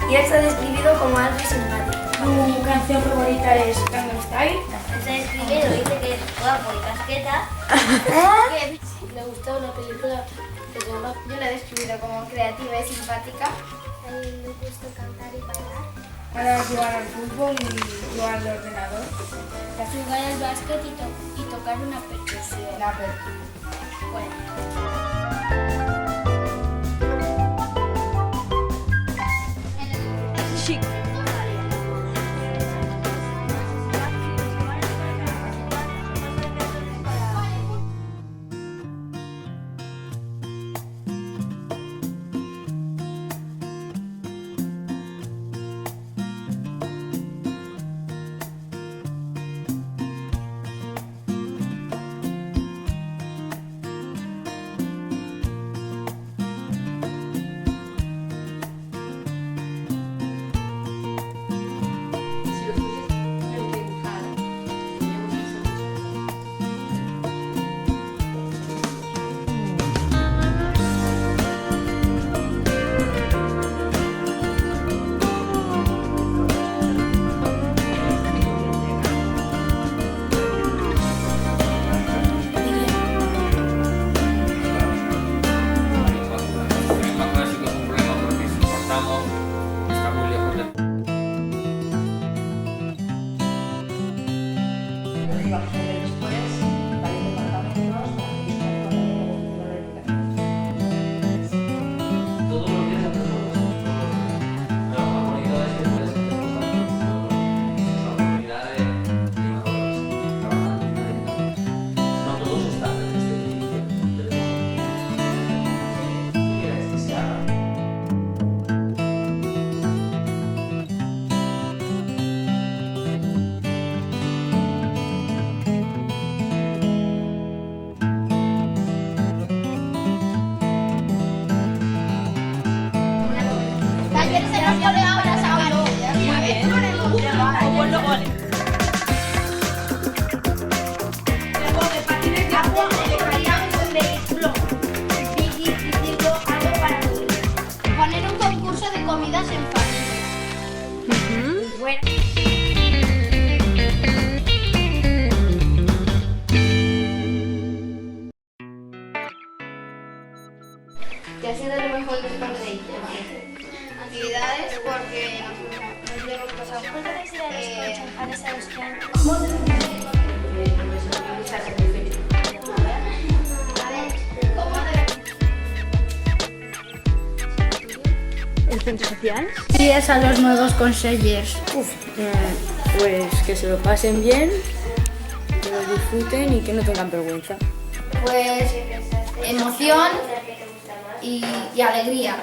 y él se ha describido como algo sin nadie. Tu canción favorita es Gangnam Style. Él se ha describido, dice que es guapo y casqueta. Le gusta una película que se llama... Yo la he describido como creativa y simpática. A él le gusta cantar y bailar. Para jugar al fútbol y jugar al ordenador. Para jugar al básquet y tocar una percusión. Poner un concurso de comidas en familia. Bueno. ¿Qué ha sido lo mejor de conseguir? Actividades porque nos hemos pasado. ¿Puedes ir a los concejales a los que ¿El centro social? Y es a los nuevos consellers. Pues que se lo pasen bien, que lo disfruten y que no tengan vergüenza. Pues emoción y alegría.